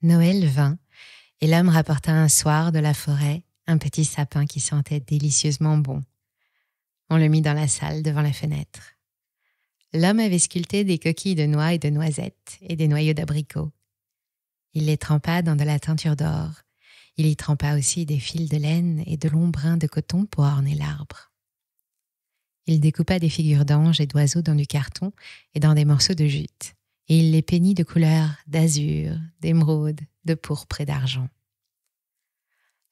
Noël vint, et l'homme rapporta un soir de la forêt un petit sapin qui sentait délicieusement bon. On le mit dans la salle devant la fenêtre. L'homme avait sculpté des coquilles de noix et de noisettes et des noyaux d'abricots. Il les trempa dans de la teinture d'or. Il y trempa aussi des fils de laine et de longs brins de coton pour orner l'arbre. Il découpa des figures d'anges et d'oiseaux dans du carton et dans des morceaux de jute, et il les peignit de couleurs d'azur, d'émeraude, de pourpre et d'argent.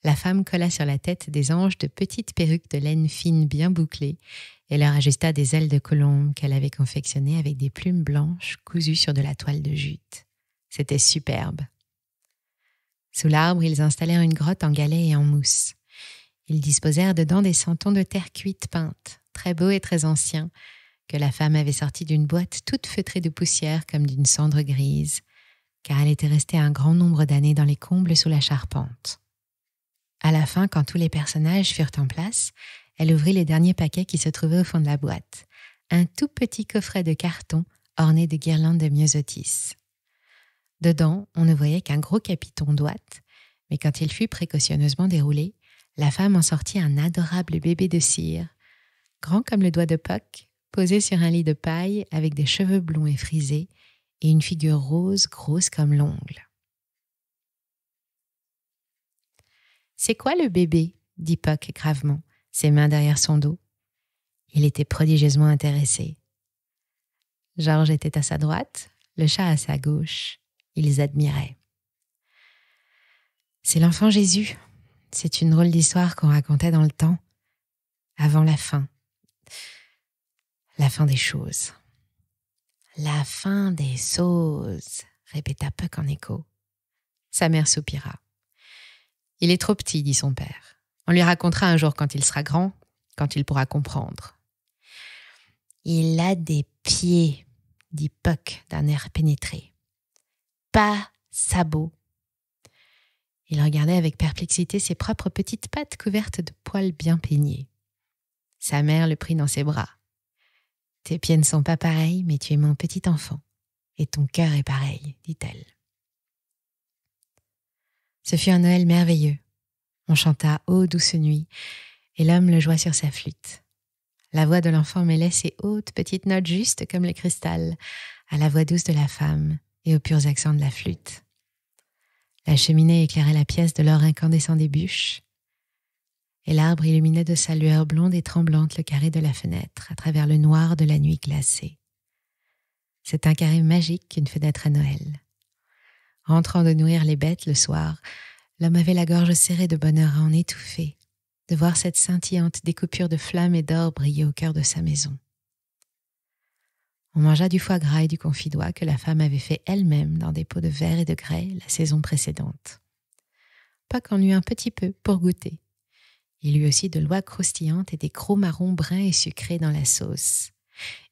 La femme colla sur la tête des anges de petites perruques de laine fine bien bouclées et leur ajusta des ailes de colombe qu'elle avait confectionnées avec des plumes blanches cousues sur de la toile de jute. C'était superbe. Sous l'arbre, ils installèrent une grotte en galets et en mousse. Ils disposèrent dedans des santons de terre cuite peinte, très beaux et très anciens, que la femme avait sortis d'une boîte toute feutrée de poussière comme d'une cendre grise, car elle était restée un grand nombre d'années dans les combles sous la charpente. À la fin, quand tous les personnages furent en place, elle ouvrit les derniers paquets qui se trouvaient au fond de la boîte, un tout petit coffret de carton orné de guirlandes de myosotis. Dedans, on ne voyait qu'un gros capiton d'ouate, mais quand il fut précautionneusement déroulé, la femme en sortit un adorable bébé de cire, grand comme le doigt de Puck, posé sur un lit de paille avec des cheveux blonds et frisés et une figure rose grosse comme l'ongle. « C'est quoi le bébé ?» dit Puck gravement, ses mains derrière son dos. Il était prodigieusement intéressé. Georges était à sa droite, le chat à sa gauche. Ils admiraient. « C'est l'enfant Jésus. C'est une drôle d'histoire qu'on racontait dans le temps, avant la fin. La fin des choses. »« La fin des choses », répéta Puck en écho. Sa mère soupira. « Il est trop petit, dit son père. On lui racontera un jour quand il sera grand, quand il pourra comprendre. »« Il a des pieds, dit Puck d'un air pénétré. Pas sabots. » Il regardait avec perplexité ses propres petites pattes couvertes de poils bien peignés. Sa mère le prit dans ses bras. « Tes pieds ne sont pas pareils, mais tu es mon petit enfant. Et ton cœur est pareil, dit-elle. Ce fut un Noël merveilleux. On chanta « Ô douce nuit » et l'homme le joua sur sa flûte. La voix de l'enfant mêlait ses hautes petites notes justes comme le cristal à la voix douce de la femme et aux purs accents de la flûte. La cheminée éclairait la pièce de l'or incandescent des bûches et l'arbre illuminait de sa lueur blonde et tremblante le carré de la fenêtre à travers le noir de la nuit glacée. C'est un carré magique qu'une fenêtre à Noël. Rentrant de nourrir les bêtes le soir, l'homme avait la gorge serrée de bonheur à en étouffer, de voir cette scintillante découpure de flammes et d'or briller au cœur de sa maison. On mangea du foie gras et du confit d'oie que la femme avait fait elle-même dans des pots de verre et de grès la saison précédente. Puck en eut un petit peu pour goûter. Il eut aussi de l'oie croustillante et des crocs marrons bruns et sucrés dans la sauce.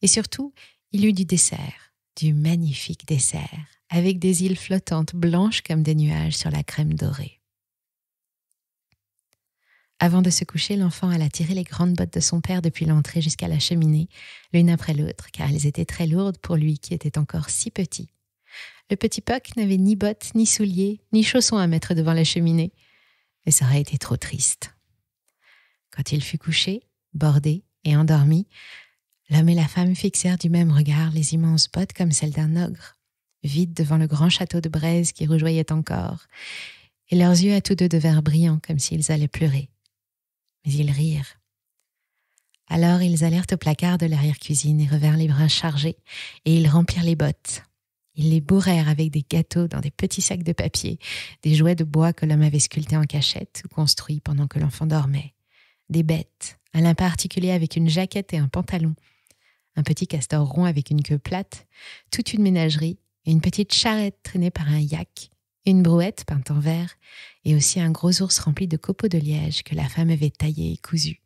Et surtout, il eut du dessert, du magnifique dessert, avec des îles flottantes blanches comme des nuages sur la crème dorée. Avant de se coucher, l'enfant alla tirer les grandes bottes de son père depuis l'entrée jusqu'à la cheminée, l'une après l'autre, car elles étaient très lourdes pour lui qui était encore si petit. Le petit Puck n'avait ni bottes, ni souliers, ni chaussons à mettre devant la cheminée, et ça aurait été trop triste. Quand il fut couché, bordé et endormi, l'homme et la femme fixèrent du même regard les immenses bottes comme celles d'un ogre, vides devant le grand château de braise qui rougeoyait encore, et leurs yeux à tous deux devinrent brillants comme s'ils allaient pleurer. Mais ils rirent. Alors ils allèrent au placard de l'arrière-cuisine et revinrent les bras chargés, et ils remplirent les bottes. Ils les bourrèrent avec des gâteaux dans des petits sacs de papier, des jouets de bois que l'homme avait sculptés en cachette ou construits pendant que l'enfant dormait, des bêtes, un lapin articulé avec une jaquette et un pantalon, un petit castor rond avec une queue plate, toute une ménagerie, et une petite charrette traînée par un yak, une brouette peinte en vert, et aussi un gros ours rempli de copeaux de liège que la femme avait taillé et cousu.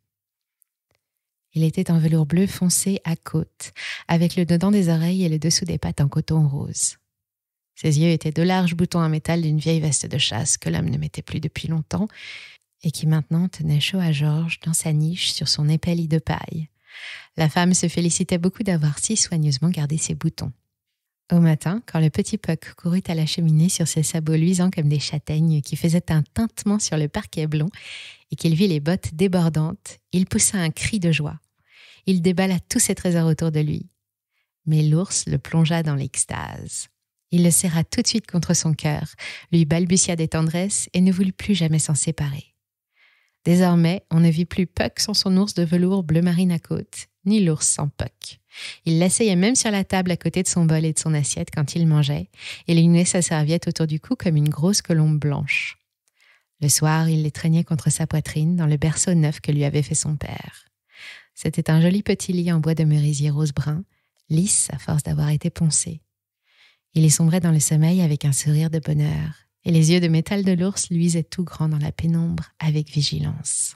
Il était en velours bleu foncé à côte, avec le dedans des oreilles et le dessous des pattes en coton rose. Ses yeux étaient de larges boutons en métal d'une vieille veste de chasse que l'homme ne mettait plus depuis longtemps et qui maintenant tenait chaud à Georges dans sa niche sur son épais lit de paille. La femme se félicitait beaucoup d'avoir si soigneusement gardé ses boutons. Au matin, quand le petit Puck courut à la cheminée sur ses sabots luisants comme des châtaignes qui faisaient un tintement sur le parquet blond et qu'il vit les bottes débordantes, il poussa un cri de joie. Il déballa tous ses trésors autour de lui. Mais l'ours le plongea dans l'extase. Il le serra tout de suite contre son cœur, lui balbutia des tendresses et ne voulut plus jamais s'en séparer. Désormais, on ne vit plus Puck sans son ours de velours bleu marine à côte, ni l'ours sans Puck. Il l'asseyait même sur la table à côté de son bol et de son assiette quand il mangeait, et lui nouait sa serviette autour du cou comme une grosse colombe blanche. Le soir, il l'étreignait contre sa poitrine dans le berceau neuf que lui avait fait son père. C'était un joli petit lit en bois de merisier rose-brun, lisse à force d'avoir été poncé. Il y sombrait dans le sommeil avec un sourire de bonheur, et les yeux de métal de l'ours luisaient tout grands dans la pénombre avec vigilance.